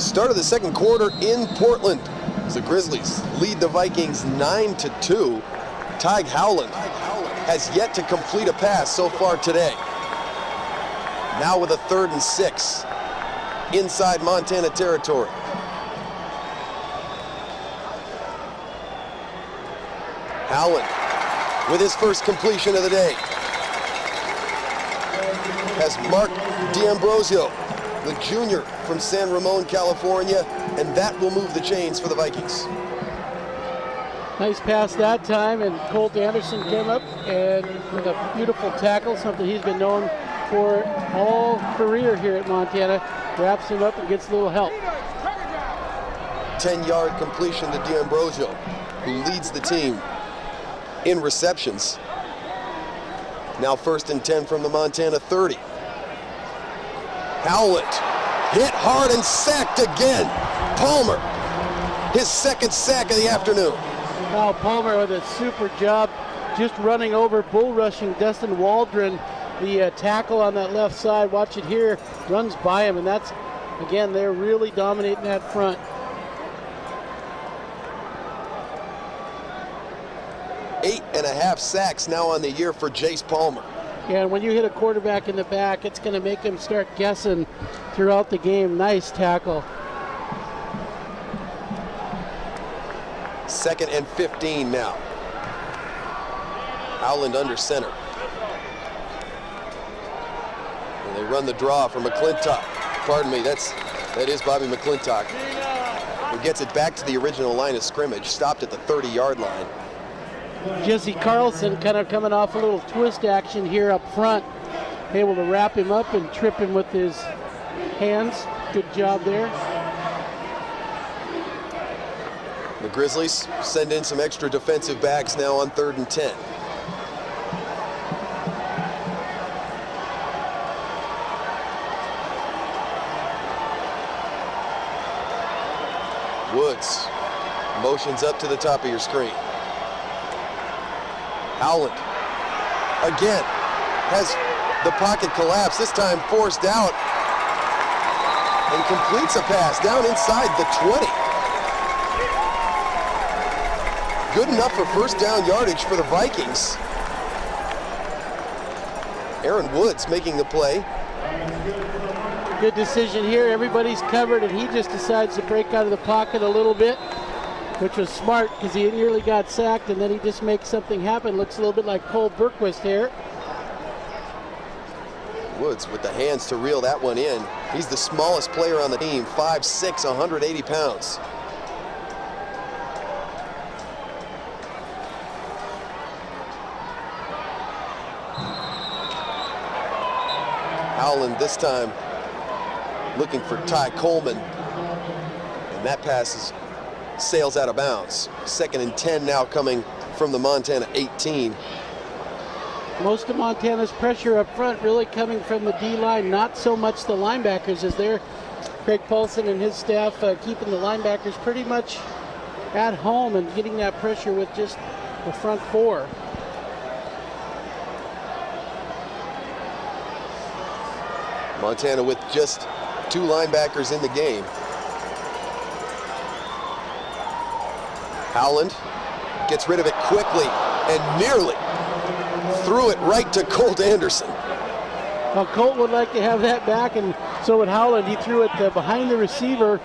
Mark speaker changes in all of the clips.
Speaker 1: Start of the second quarter in Portland. As the Grizzlies lead the Vikings 9-2. Ty Howland has yet to complete a pass so far today. Now with a 3rd and 6 inside Montana territory. Howland with his first completion of the day has Mark D'Ambrosio, the junior from San Ramon, California, and that will move the chains for the Vikings.
Speaker 2: Nice pass that time, and Colt Anderson came up and with a beautiful tackle, something he's been known for all career here at Montana. Wraps him up and gets a little help.
Speaker 1: 10-yard completion to D'Ambrosio, who leads the team in receptions. Now 1st and 10 from the Montana 30. Howland hit hard and sacked again. Palmer, his 2nd sack of the afternoon.
Speaker 2: Now Palmer with a super job just running over, bull rushing Dustin Waldron, the tackle on that left side. Watch it here, runs by him, and that's, again, they're really dominating that front.
Speaker 1: Eight and a half sacks now on the year for Jace Palmer.
Speaker 2: Yeah, and when you hit a quarterback in the back, it's going to make him start guessing throughout the game. Nice tackle.
Speaker 1: 2nd and 15 now. Howland under center. And they run the draw for McClintock. Pardon me, that is Bobby McClintock, who gets it back to the original line of scrimmage, stopped at the 30-yard line.
Speaker 2: Jesse Carlson kind of coming off a little twist action here up front, able to wrap him up and trip him with his hands. Good job there.
Speaker 1: The Grizzlies send in some extra defensive backs now on 3rd and 10. Woods motions up to the top of your screen. Howland again has the pocket collapse, this time forced out, and completes a pass down inside the 20. Good enough for 1st down yardage for the Vikings. Aaron Woods making the play.
Speaker 2: Good decision here. Everybody's covered, and he just decides to break out of the pocket a little bit, which was smart because he nearly got sacked, and then he just makes something happen. Looks a little bit like Cole Berquist here.
Speaker 1: Woods with the hands to reel that one in. He's the smallest player on the team, 5'6", 180 pounds. Howland this time looking for Ty Coleman, and that pass sails out of bounds. 2nd and 10 now coming from the Montana 18.
Speaker 2: Most of Montana's pressure up front really coming from the D-line, not so much the linebackers as they're Craig Paulson and his staff keeping the linebackers pretty much at home and getting that pressure with just the front 4.
Speaker 1: Montana with just 2 linebackers in the game. Howland gets rid of it quickly and nearly threw it right to Colt Anderson.
Speaker 2: Well, Colt would like to have that back, and so would Howland. He threw it behind the receiver,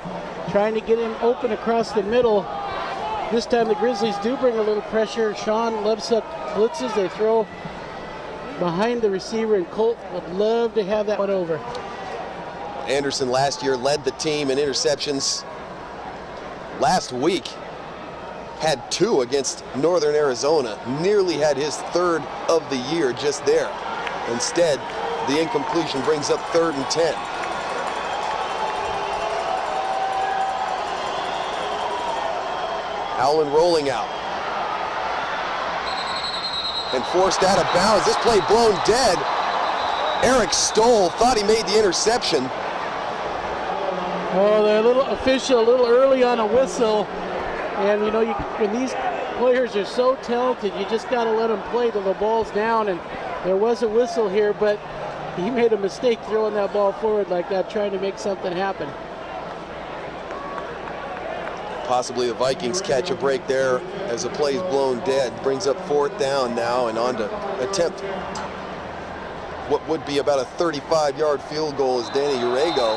Speaker 2: trying to get him open across the middle. This time the Grizzlies do bring a little pressure. Sean Lovesuck blitzes. They throw behind the receiver, and Colt would love to have that one over.
Speaker 1: Anderson last year led the team in interceptions. Last week had 2 against Northern Arizona. Nearly had his 3rd of the year just there. Instead, the incompletion brings up 3rd and 10. Howland rolling out. And forced out of bounds. This play blown dead. Eric Stoll thought he made the interception.
Speaker 2: Oh, they're a little official, a little early on a whistle. And you know, when these players are so talented, you just got to let them play till the ball's down. And there was a whistle here, but he made a mistake throwing that ball forward like that, trying to make something happen.
Speaker 1: Possibly the Vikings catch a break there as the play's blown dead. Brings up 4th down now and on to attempt what would be about a 35-yard field goal as Danny Urego.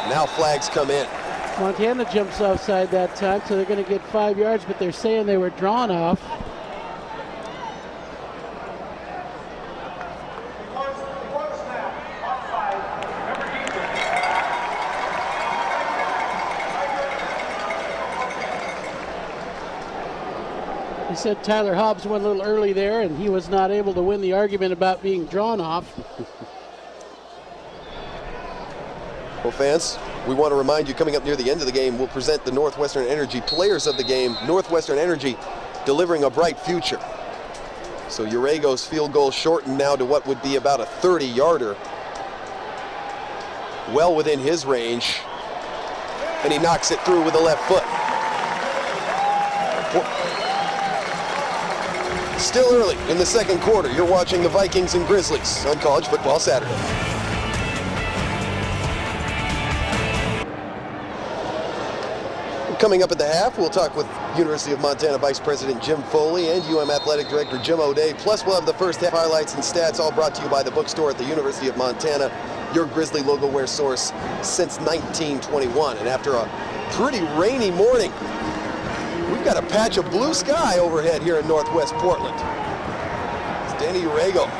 Speaker 1: Now flags come in.
Speaker 2: Montana jumps offside that time, so they're going to get 5 yards, but they're saying they were drawn off. He said Tyler Hobbs went a little early there, and he was not able to win the argument about being drawn off.
Speaker 1: Well, fans, we want to remind you, coming up near the end of the game, we'll present the Northwestern Energy players of the game. Northwestern Energy delivering a bright future. So Urego's field goal shortened now to what would be about a 30-yarder. Well within his range. And he knocks it through with the left foot. Still early in the second quarter. You're watching the Vikings and Grizzlies on College Football Saturday. Coming up at the half, we'll talk with University of Montana Vice President Jim Foley and UM Athletic Director Jim O'Day. Plus, we'll have the first half highlights and stats, all brought to you by the bookstore at the University of Montana, your Grizzly logo wear source since 1921. And after a pretty rainy morning, we've got a patch of blue sky overhead here in Northwest Portland. It's Danny Urego.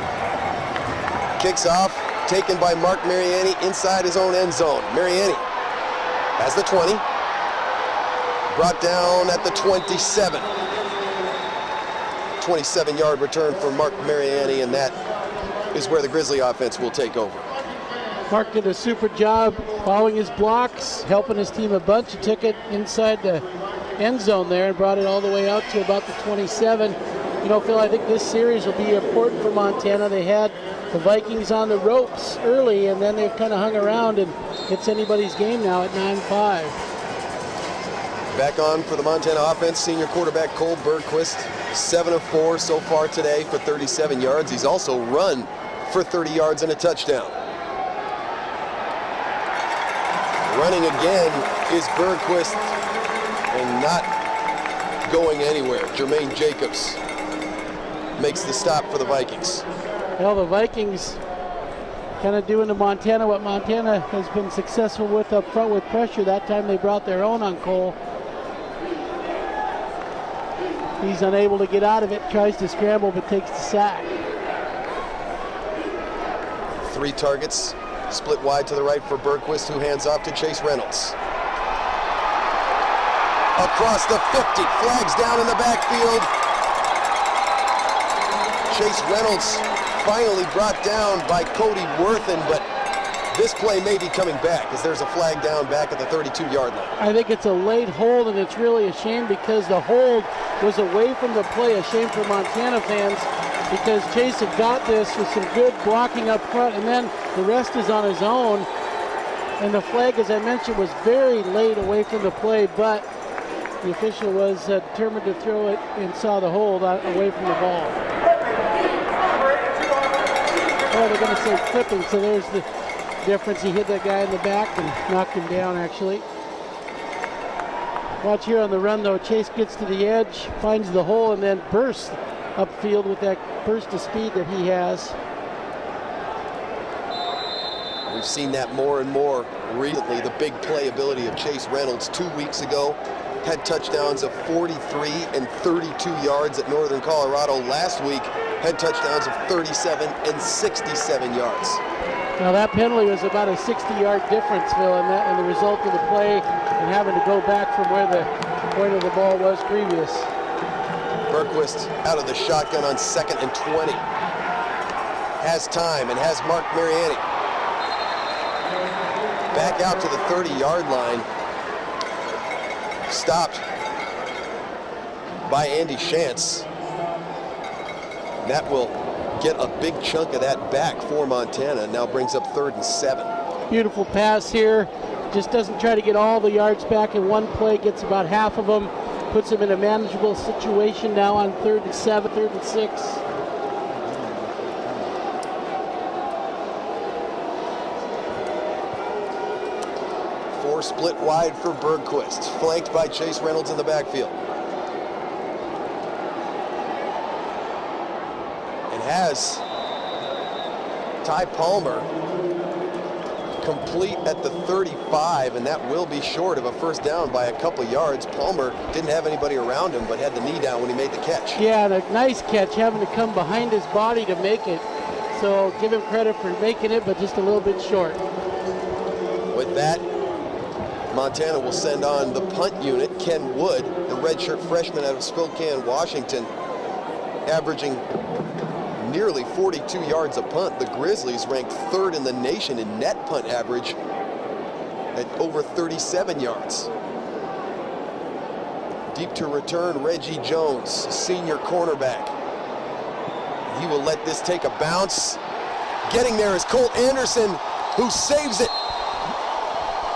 Speaker 1: Kicks off, taken by Mark Mariani inside his own end zone. Mariani has the 20. Brought down at the 27. 27-yard return for Mark Mariani, and that is where the Grizzly offense will take over.
Speaker 2: Mark did a super job following his blocks, helping his team a bunch. He took it inside the end zone there and brought it all the way out to about the 27. You know, Phil, I think this series will be important for Montana. They had the Vikings on the ropes early, and then they've kind of hung around, and it's anybody's game now at 9-5.
Speaker 1: Back on for the Montana offense, senior quarterback Cole Bergquist, 7 of 4 so far today for 37 yards. He's also run for 30 yards and a touchdown. Running again is Bergquist and not going anywhere. Jermaine Jacobs makes the stop for the Vikings.
Speaker 2: Well, the Vikings kind of doing to Montana what Montana has been successful with up front with pressure. That time they brought their own on Cole. He's unable to get out of it, tries to scramble, but takes the sack.
Speaker 1: 3 targets, split wide to the right for Bergquist, who hands off to Chase Reynolds. Across the 50, flags down in the backfield. Chase Reynolds finally brought down by Cody Worthen, but this play may be coming back as there's a flag down back at the 32-yard line.
Speaker 2: I think it's a late hold, and it's really a shame because the hold was away from the play. A shame for Montana fans because Chase had got this with some good blocking up front, and then the rest is on his own. And the flag, as I mentioned, was very late away from the play, but the official was determined to throw it and saw the hold away from the ball. Oh, they're going to say clipping, so there's the difference. He hit that guy in the back and knocked him down, actually. Watch here on the run, though. Chase gets to the edge, finds the hole, and then bursts upfield with that burst of speed that he has.
Speaker 1: We've seen that more and more recently, the big playability of Chase Reynolds. 2 weeks ago, had touchdowns of 43 and 32 yards at Northern Colorado. Last week, had touchdowns of 37 and 67 yards.
Speaker 2: Now that penalty was about a 60-yard difference, Phil, and the result of the play and having to go back from where the point of the ball was previous.
Speaker 1: Bergquist out of the shotgun on 2nd and 20. Has time and has Mark Mariani. Back out to the 30-yard line. Stopped by Andy Shantz. That will get a big chunk of that back for Montana. Now brings up 3rd and 7.
Speaker 2: Beautiful pass here. Just doesn't try to get all the yards back in one play. Gets about half of them. Puts him in a manageable situation now on 3rd and 7, 3rd and 6.
Speaker 1: Sophomore split wide for Bergquist, flanked by Chase Reynolds in the backfield. And has Ty Palmer complete at the 35, and that will be short of a first down by a couple yards. Palmer didn't have anybody around him, but had the knee down when he made the catch.
Speaker 2: Yeah, and a nice catch, having to come behind his body to make it. So give him credit for making it, but just a little bit short.
Speaker 1: With that, Montana will send on the punt unit. Ken Wood, the redshirt freshman out of Spokane, Washington, averaging nearly 42 yards a punt. The Grizzlies ranked third in the nation in net punt average at over 37 yards. Deep to return, Reggie Jones, senior cornerback. He will let this take a bounce. Getting there is Colt Anderson, who saves it.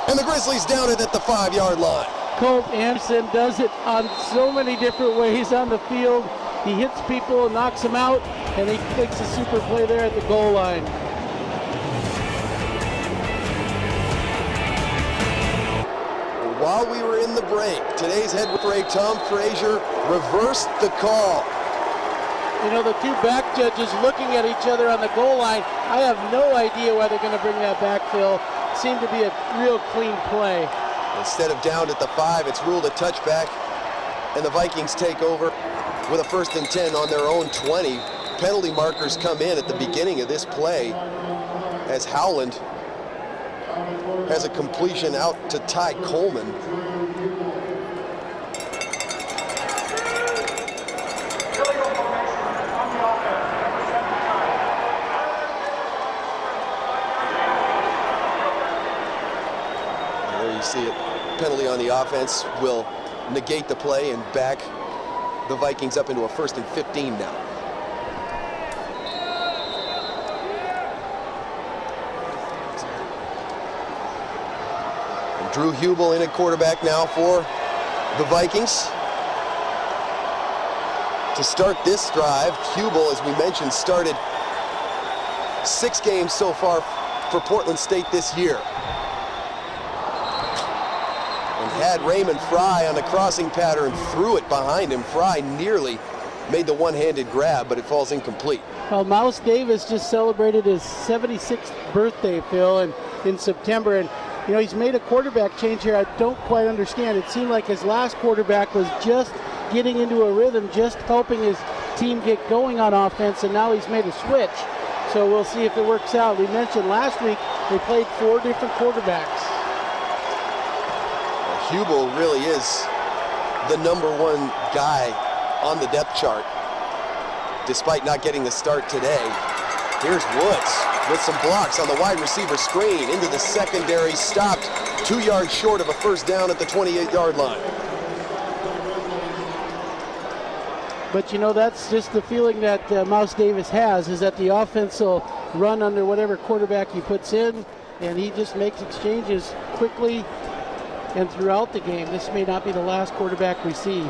Speaker 1: And the Grizzlies down it at the 5-yard line.
Speaker 2: Colt Anderson does it on so many different ways on the field. He hits people and knocks them out, and he makes a super play there at the goal line.
Speaker 1: While we were in the break, today's head referee, Tom Frazier, reversed the call.
Speaker 2: You know, the two back judges looking at each other on the goal line. I have no idea why they're going to bring that back, Phil. Seemed to be a real clean play.
Speaker 1: Instead of down at the 5, it's ruled a touchback, and the Vikings take over with a 1st and 10 on their own 20. Penalty markers come in at the beginning of this play as Howland has a completion out to Ty Coleman. And there you see it. Penalty on the offense will negate the play and back the Vikings up into a 1st and 15 now. And Drew Hubel in at quarterback now for the Vikings. To start this drive, Hubel, as we mentioned, started 6 games so far for Portland State this year. Had Raymond Fry on the crossing pattern, threw it behind him. Fry nearly made the one-handed grab, but it falls incomplete.
Speaker 2: Well, Mouse Davis just celebrated his 76th birthday, Phil, in September. And, you know, he's made a quarterback change here I don't quite understand. It seemed like his last quarterback was just getting into a rhythm, just helping his team get going on offense, and now he's made a switch. So we'll see if it works out. We mentioned last week they played 4 different quarterbacks.
Speaker 1: Hubel really is the #1 guy on the depth chart, despite not getting the start today. Here's Woods with some blocks on the wide receiver screen into the secondary, stopped 2 yards short of a first down at the 28-yard line.
Speaker 2: But, you know, that's just the feeling that Mouse Davis has, is that the offense will run under whatever quarterback he puts in, and he just makes exchanges quickly and throughout the game. This may not be the last quarterback we see.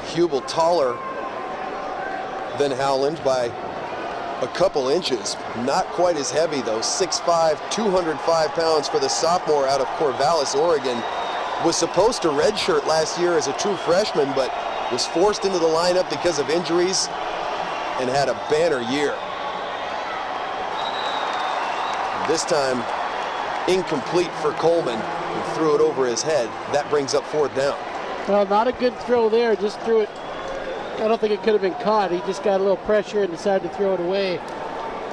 Speaker 1: Hubel taller than Howland by a couple inches. Not quite as heavy though. 6'5", 205 pounds for the sophomore out of Corvallis, Oregon. Was supposed to redshirt last year as a true freshman, but was forced into the lineup because of injuries and had a banner year. This time, incomplete for Coleman, and threw it over his head. That brings up 4th down.
Speaker 2: Well, not a good throw there, just threw it. I don't think it could have been caught. He just got a little pressure and decided to throw it away.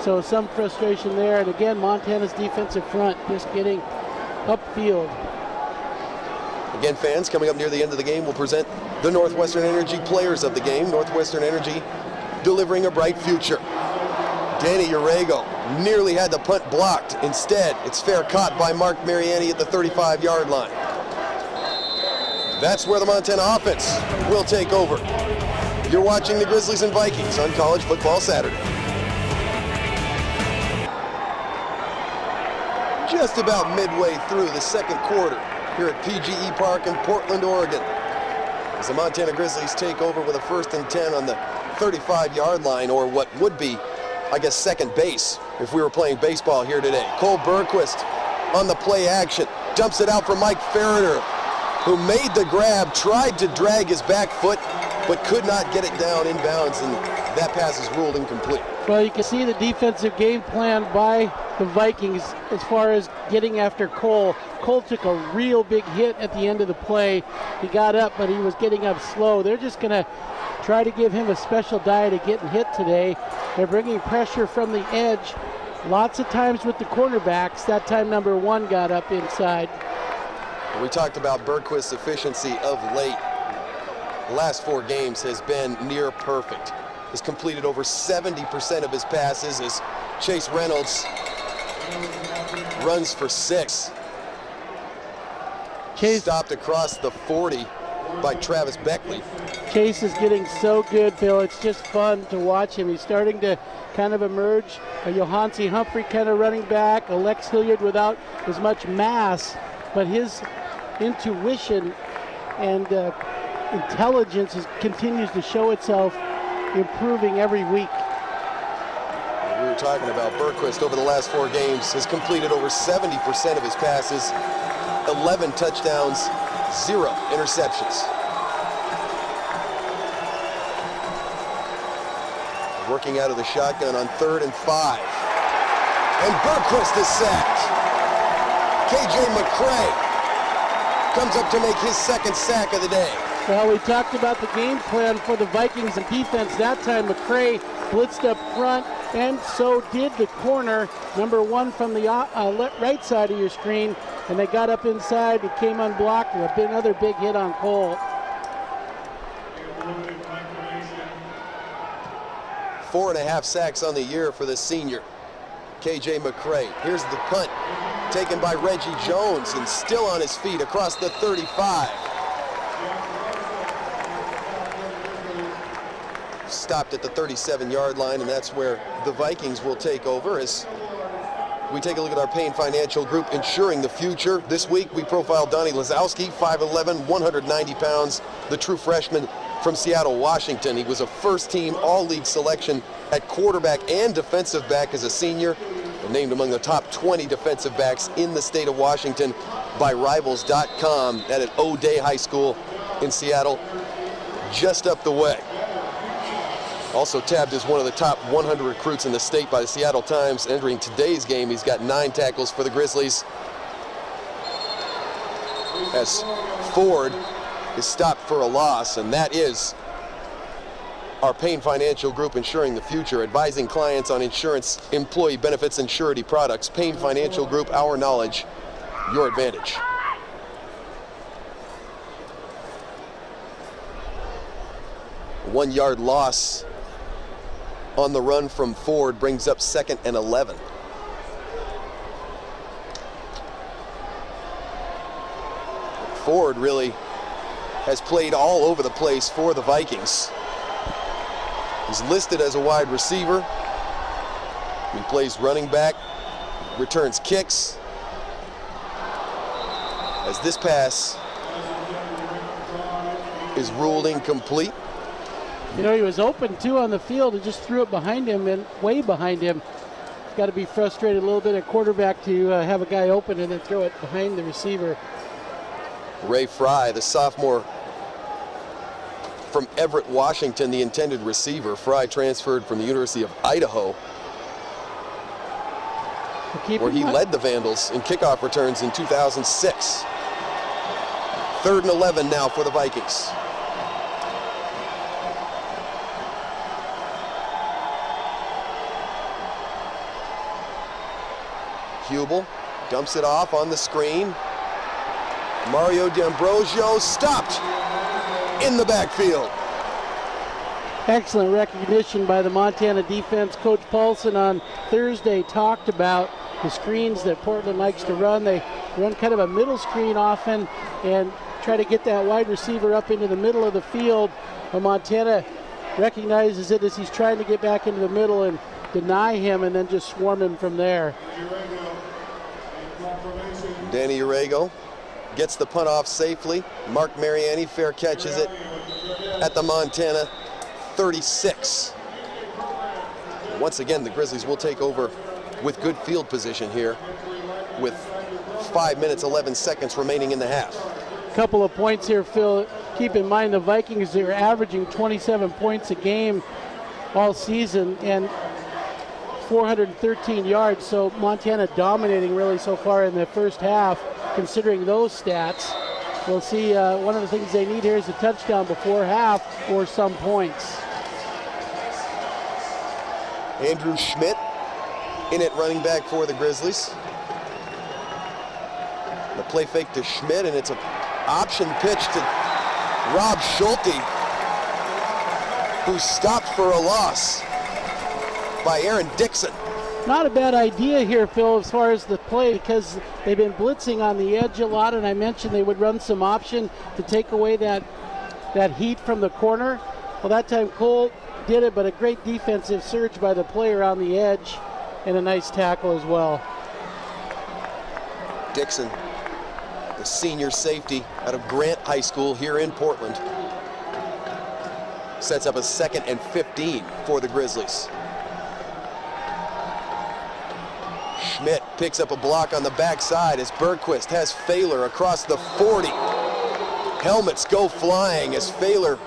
Speaker 2: So some frustration there, and again, Montana's defensive front just getting upfield.
Speaker 1: Again, fans, coming up near the end of the game, we'll present the Northwestern Energy players of the game. Northwestern Energy delivering a bright future. Danny Urego nearly had the punt blocked. Instead, it's fair caught by Mark Mariani at the 35-yard line. That's where the Montana offense will take over. You're watching the Grizzlies and Vikings on College Football Saturday. Just about midway through the second quarter here at PGE Park in Portland, Oregon, as the Montana Grizzlies take over with a 1st and 10 on the 35-yard line, or what would be, I guess, second base if we were playing baseball here today. Cole Bergquist on the play action. Dumps it out for Mike Ferreter, who made the grab, tried to drag his back foot, but could not get it down inbounds, and that pass is ruled incomplete.
Speaker 2: Well, you can see the defensive game plan by the Vikings as far as getting after Cole. Cole took a real big hit at the end of the play. He got up, but he was getting up slow. They're just going to try to give him a special diet of getting hit today. They're bringing pressure from the edge. Lots of times with the cornerbacks. That time number 1 got up inside.
Speaker 1: We talked about Bergquist's efficiency of late. The last 4 games has been near perfect. Has completed over 70% of his passes as Chase Reynolds runs for 6.
Speaker 2: Chase
Speaker 1: stopped across the 40 by Travis Beckley.
Speaker 2: Chase is getting so good, Phil. It's just fun to watch him. He's starting to kind of emerge. A Johansi Humphrey kind of running back. A Lex Hilliard without as much mass, but his intuition and intelligence continues to show itself, improving every week.
Speaker 1: We were talking about Bergquist over the last 4 games has completed over 70% of his passes, 11 touchdowns, 0 interceptions. Working out of the shotgun on 3rd and 5. And Bergquist is sacked. KJ McCray comes up to make his 2nd sack of the day.
Speaker 2: Well, we talked about the game plan for the Vikings and defense. That time McCray blitzed up front, and so did the corner, number 1 from the right side of your screen, and they got up inside. It came unblocked. Another big hit on Cole.
Speaker 1: 4.5 sacks on the year for the senior, KJ McCray. Here's the punt taken by Reggie Jones, and still on his feet across the 35. Stopped at the 37-yard line, and that's where the Vikings will take over as we take a look at our Payne Financial Group, insuring the future. This week we profile Donnie Lazowski, 5'11", 190 pounds, the true freshman from Seattle, Washington. He was a first-team all-league selection at quarterback and defensive back as a senior, and named among the top 20 defensive backs in the state of Washington by Rivals.com at O'Day High School in Seattle, just up the way. Also tabbed as one of the top 100 recruits in the state by the Seattle Times. Entering today's game, he's got 9 tackles for the Grizzlies, as Ford is stopped for a loss, and that is our Payne Financial Group, insuring the future, advising clients on insurance, employee benefits, and surety products. Payne Financial Group, our knowledge, your advantage. One-yard loss on the run from Ford brings up 2nd and 11. Ford really has played all over the place for the Vikings. He's listed as a wide receiver. He plays running back, returns kicks. As this pass is ruled incomplete.
Speaker 2: You know, he was open too on the field and just threw it behind him and way behind him. Got to be frustrated a little bit at quarterback to have a guy open and then throw it behind the receiver.
Speaker 1: Ray Fry, the sophomore from Everett, Washington, the intended receiver. Fry transferred from the University of Idaho, where he led the Vandals in kickoff returns in 2006. 3rd and 11 now for the Vikings. Hubel dumps it off on the screen. Mario D'Ambrosio stopped in the backfield.
Speaker 2: Excellent recognition by the Montana defense. Coach Paulson on Thursday talked about the screens that Portland likes to run. They run kind of a middle screen often and try to get that wide receiver up into the middle of the field. But Montana recognizes it as he's trying to get back into the middle and deny him and then just swarm him from there.
Speaker 1: Danny Urego gets the punt off safely. Mark Mariani fair catches it at the Montana 36. Once again, the Grizzlies will take over with good field position here with 5 minutes, 11 seconds remaining in the half.
Speaker 2: Couple of points here, Phil. Keep in mind the Vikings are averaging 27 points a game all season and 413 yards. So Montana dominating really so far in the first half, considering those stats. We'll see one of the things they need here is a touchdown before half or some points.
Speaker 1: Andrew Schmidt in at running back for the Grizzlies. The play fake to Schmidt, and it's an option pitch to Rob Schulte, who's stopped for a loss by Aaron Dixon.
Speaker 2: Not a bad idea here, Phil, as far as the play, because they've been blitzing on the edge a lot, and I mentioned they would run some option to take away that heat from the corner. Well, that time Cole did it, but a great defensive surge by the player on the edge and a nice tackle as well.
Speaker 1: Dixon, the senior safety out of Grant High School here in Portland, sets up a 2nd and 15 for the Grizzlies. Schmidt picks up a block on the backside as Bergquist has Failer across the 40. Helmets go flying as Failer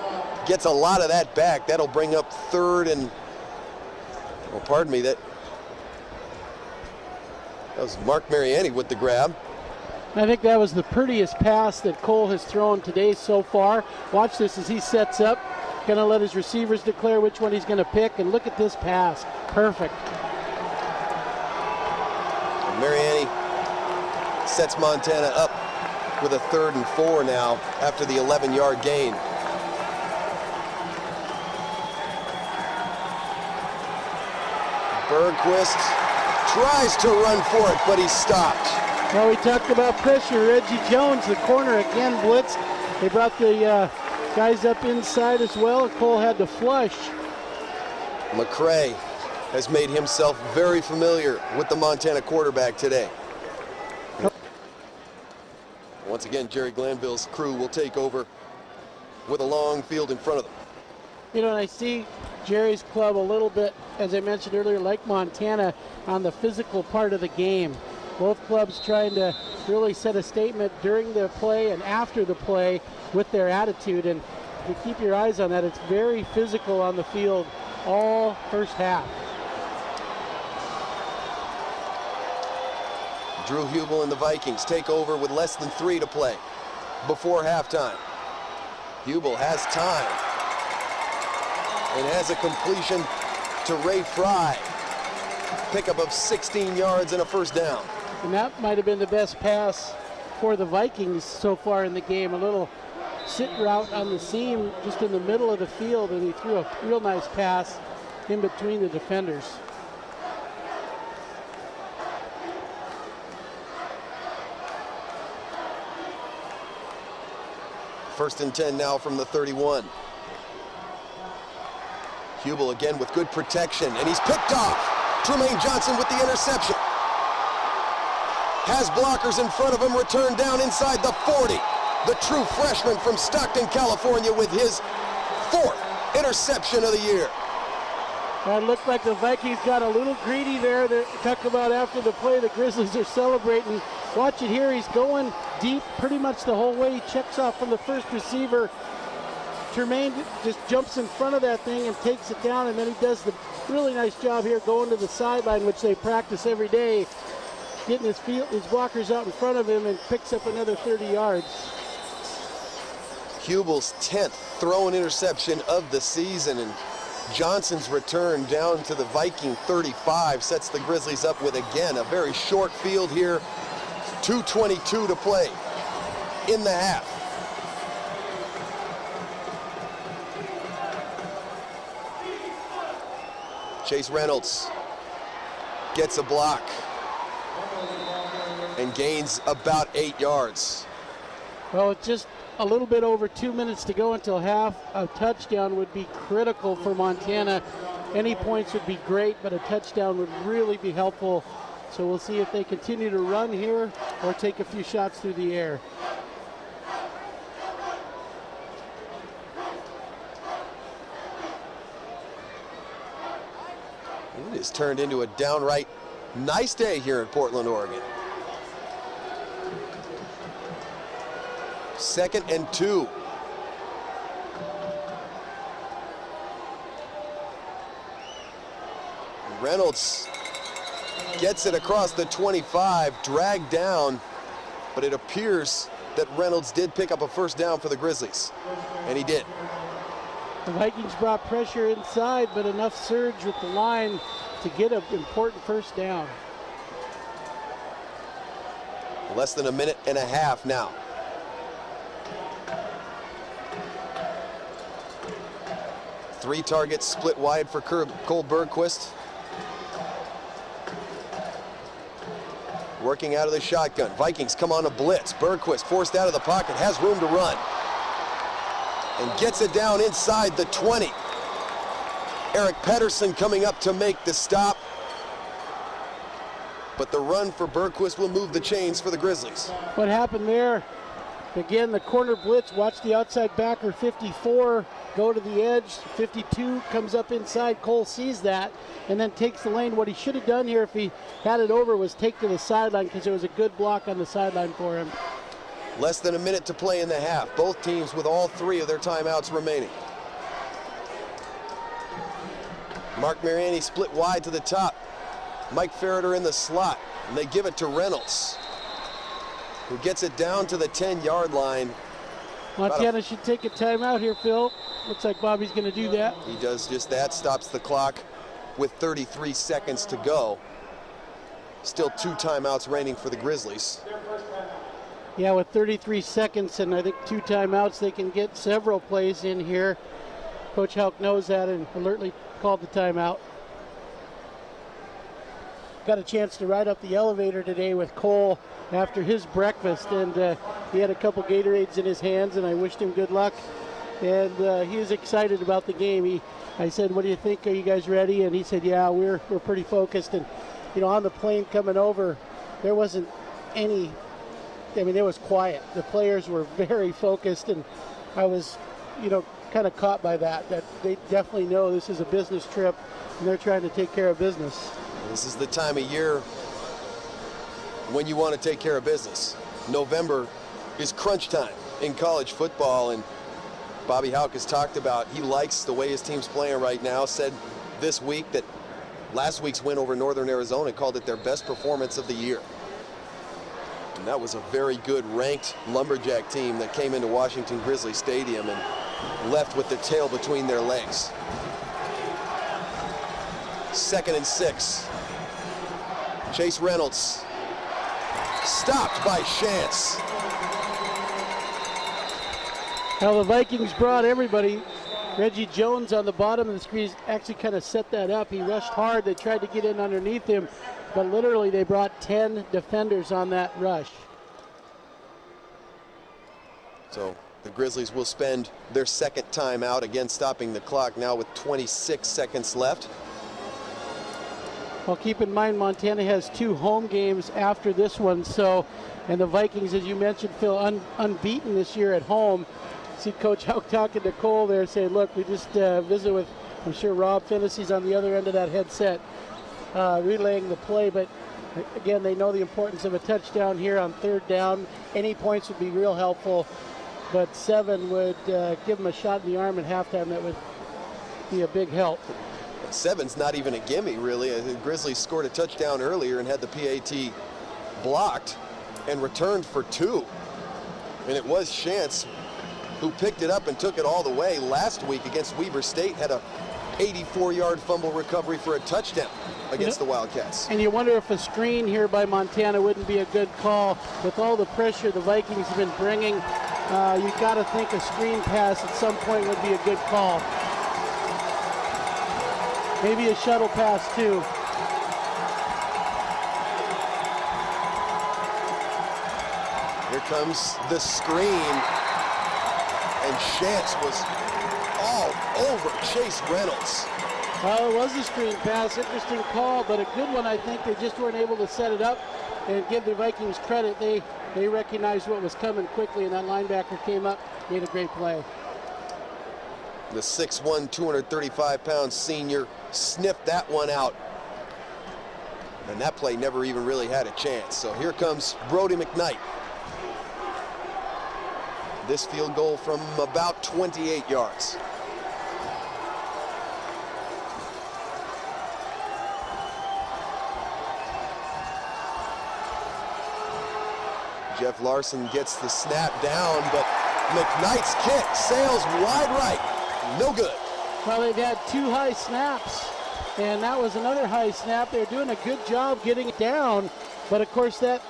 Speaker 1: gets a lot of that back. That'll bring up 3rd and, well, pardon me, that was Mark Mariani with the grab.
Speaker 2: I think that was the prettiest pass that Cole has thrown today so far. Watch this as he sets up. Going to let his receivers declare which one he's going to pick, and look at this pass. Perfect.
Speaker 1: Mariani sets Montana up with a 3rd and 4 now after the 11-yard gain. Bergquist tries to run for it, but he's stopped.
Speaker 2: Well, we talked about pressure. Reggie Jones, the corner, again blitzed. They brought the guys up inside as well. Cole had to flush.
Speaker 1: McCray has made himself very familiar with the Montana quarterback today. Once again, Jerry Glanville's crew will take over with a long field in front of them.
Speaker 2: You know, and I see Jerry's club a little bit, as I mentioned earlier, like Montana on the physical part of the game. Both clubs trying to really set a statement during the play and after the play with their attitude. And if you keep your eyes on that, it's very physical on the field all first half.
Speaker 1: Drew Hubel and the Vikings take over with less than 3 to play before halftime. Hubel has time and has a completion to Ray Fry. Pickup of 16 yards and a first down.
Speaker 2: And that might have been the best pass for the Vikings so far in the game. A little sit route on the seam just in the middle of the field, and he threw a real nice pass in between the defenders.
Speaker 1: First and 10 now from the 31. Hubel again with good protection, and he's picked off. Tremaine Johnson with the interception. Has blockers in front of him, returned down inside the 40. The true freshman from Stockton, California, with his 4th interception of the year.
Speaker 2: It looked like the Vikings got a little greedy there. They talk about after the play, the Grizzlies are celebrating. Watch it here, he's going deep pretty much the whole way. He checks off from the first receiver. Tremaine just jumps in front of that thing and takes it down, and then he does the really nice job here going to the sideline, which they practice every day, getting his blockers out in front of him, and picks up another 30 yards.
Speaker 1: Hubel's 10th throw and interception of the season, and Johnson's return down to the Viking 35 sets the Grizzlies up with, again, a very short field here. 2:22 to play in the half. Chase Reynolds gets a block and gains about 8 yards.
Speaker 2: Well, it's just a little bit over 2 minutes to go until half. A touchdown would be critical for Montana. Any points would be great, but a touchdown would really be helpful. So we'll see if they continue to run here or take a few shots through the air.
Speaker 1: It has turned into a downright nice day here in Portland, Oregon. 2nd and 2. Reynolds gets it across the 25, dragged down, but it appears that Reynolds did pick up a first down for the Grizzlies, and he did.
Speaker 2: The Vikings brought pressure inside, but enough surge with the line to get an important first down.
Speaker 1: Less than a minute and a half now. Three targets split wide for Cole Bergquist. Working out of the shotgun. Vikings come on a blitz. Bergquist forced out of the pocket, has room to run. And gets it down inside the 20. Eric Pedersen coming up to make the stop. But the run for Bergquist will move the chains for the Grizzlies.
Speaker 2: What happened there? Again, the corner blitz. Watch the outside backer, 54, go to the edge. 52 comes up inside. Cole sees that and then takes the lane. What he should have done here if he had it over was take to the sideline, because there was a good block on the sideline for him.
Speaker 1: Less than a minute to play in the half. Both teams with all 3 of their timeouts remaining. Mark Mariani split wide to the top. Mike Ferreter in the slot, and they give it to Reynolds, who gets it down to the 10-yard line.
Speaker 2: Montana should take a timeout here, Phil. Looks like Bobby's going to do that.
Speaker 1: He does just that, stops the clock with 33 seconds to go. Still 2 timeouts reigning for the Grizzlies.
Speaker 2: Yeah, with 33 seconds and I think 2 timeouts, they can get several plays in here. Coach Houck knows that and alertly called the timeout. Got a chance to ride up the elevator today with Cole after his breakfast, and he had a couple Gatorades in his hands, and I wished him good luck. And he was excited about the game. I said, "What do you think? Are you guys ready?" And he said, "Yeah, we're pretty focused." And you know, on the plane coming over, there wasn't any. I mean, it was quiet. The players were very focused, and I was, you know, kind of caught by that. That they definitely know this is a business trip, and they're trying to take care of business.
Speaker 1: This is the time of year when you want to take care of business. November is crunch time in college football, and Bobby Houck has talked about he likes the way his team's playing right now. Said this week that last week's win over Northern Arizona, called it their best performance of the year. And that was a very good ranked Lumberjack team that came into Washington Grizzly Stadium and left with the tail between their legs. 2nd and 6. Chase Reynolds stopped by Chance.
Speaker 2: Well, the Vikings brought everybody. Reggie Jones on the bottom of the screen actually kind of set that up. He rushed hard. They tried to get in underneath him, but literally they brought 10 defenders on that rush.
Speaker 1: So the Grizzlies will spend their 2nd timeout, again stopping the clock now with 26 seconds left.
Speaker 2: Well, keep in mind, Montana has 2 home games after this one, so, and the Vikings, as you mentioned, Phil, unbeaten this year at home. See Coach Houck talking to Cole there, saying, look, we just visit with, I'm sure Rob Finnessy's on the other end of that headset, relaying the play, but again, they know the importance of a touchdown here on 3rd down. Any points would be real helpful, but 7 would give them a shot in the arm at halftime. That would be a big help.
Speaker 1: 7's not even a gimme, really. The Grizzlies scored a touchdown earlier and had the PAT blocked and returned for 2. And it was Chance who picked it up and took it all the way. Last week against Weber State, had a 84-yard fumble recovery for a touchdown against the Wildcats.
Speaker 2: And you wonder if a screen here by Montana wouldn't be a good call. With all the pressure the Vikings have been bringing, you've got to think a screen pass at some point would be a good call. Maybe a shuttle pass too.
Speaker 1: Here comes the screen, and Chance was all over Chase Reynolds.
Speaker 2: Well, it was a screen pass, interesting call, but a good one. I think they just weren't able to set it up and give the Vikings credit. They recognized what was coming quickly, and that linebacker came up, made a great play.
Speaker 1: The 6'1", 235-pound senior sniffed that one out. And that play never even really had a chance. So here comes Brody McKnight. This field goal from about 28 yards. Jeff Larson gets the snap down, but McKnight's kick sails wide right. No good.
Speaker 2: Well, they've had 2 high snaps, and that was another high snap. They're doing a good job getting it down, but of course that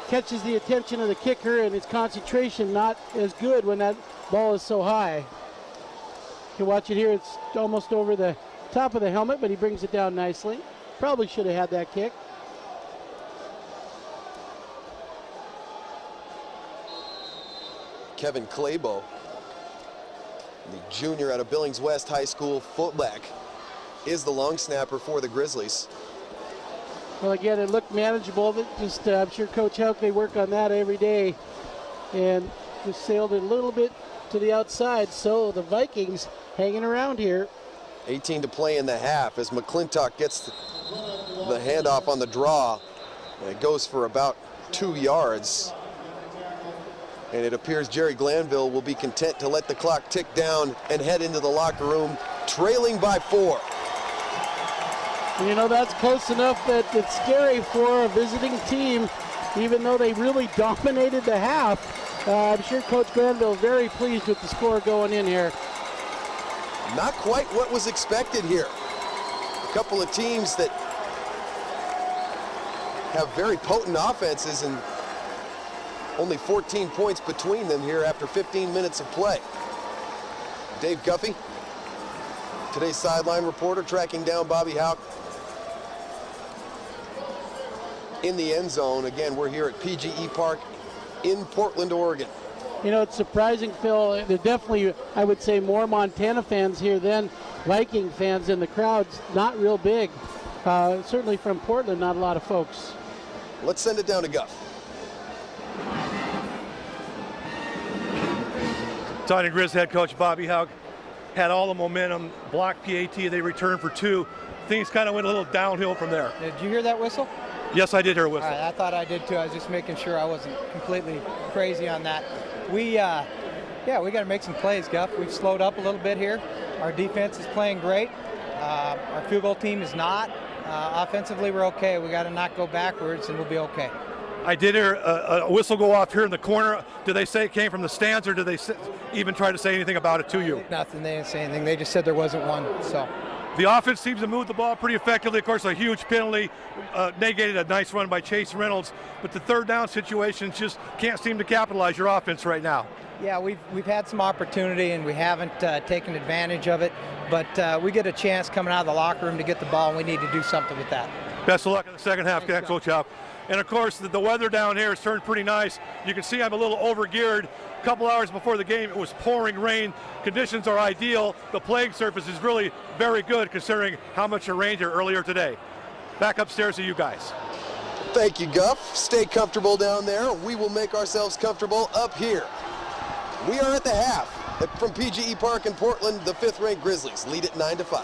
Speaker 2: catches the attention of the kicker, and his concentration not as good when that ball is so high. You can watch it here. It's almost over the top of the helmet, but he brings it down nicely. Probably should have had that kick.
Speaker 1: Kevin Claybo, the junior out of Billings West High School fullback, is the long snapper for the Grizzlies.
Speaker 2: Well, again, it looked manageable. Just I'm sure Coach Houck, they work on that every day, and just sailed it a little bit to the outside. So the Vikings hanging around here.
Speaker 1: 18 to play in the half as McClintock gets the handoff on the draw, and it goes for about 2 yards. And it appears Jerry Glanville will be content to let the clock tick down and head into the locker room, trailing by 4.
Speaker 2: And you know, that's close enough that it's scary for a visiting team, even though they really dominated the half. I'm sure Coach Glanville is very pleased with the score going in here.
Speaker 1: Not quite what was expected here. A couple of teams that have very potent offenses and only 14 points between them here after 15 minutes of play. Dave Guffey, today's sideline reporter, tracking down Bobby Houck in the end zone. Again, we're here at PGE Park in Portland, Oregon.
Speaker 2: You know, it's surprising, Phil. There are definitely, I would say, more Montana fans here than Viking fans, and the crowd's not real big. Certainly from Portland, not a lot of folks.
Speaker 1: Let's send it down to Guff.
Speaker 3: Taunton Grizz head coach Bobby Houck had all the momentum, blocked PAT, they returned for 2. Things kind of went a little downhill from there.
Speaker 4: Did you hear that whistle?
Speaker 3: Yes, I did hear a whistle.
Speaker 4: All right, I thought I did too. I was just making sure I wasn't completely crazy on that. We got to make some plays, Guff. We've slowed up a little bit here. Our defense is playing great. Our field goal team is not. Offensively, we're okay. We got to not go backwards, and we'll be okay.
Speaker 3: I did hear a whistle go off here in the corner. Did they say it came from the stands, or did they even try to say anything about it to you?
Speaker 4: Nothing. They didn't say anything. They just said there wasn't one. So
Speaker 3: the offense seems to move the ball pretty effectively. Of course, a huge penalty negated a nice run by Chase Reynolds, but the third down situations just can't seem to capitalize your offense right now.
Speaker 4: Yeah, we've had some opportunity, and we haven't taken advantage of it. But we get a chance coming out of the locker room to get the ball, and we need to do something with that.
Speaker 3: Best of luck in the second half, Coach Houck. And of course, the weather down here has turned pretty nice. You can see I'm a little overgeared. A couple hours before the game, it was pouring rain. Conditions are ideal. The playing surface is really very good considering how much it rained here earlier today. Back upstairs to you guys.
Speaker 1: Thank you, Guff. Stay comfortable down there. We will make ourselves comfortable up here. We are at the half from PGE Park in Portland. The 5th-ranked Grizzlies lead it 9-5.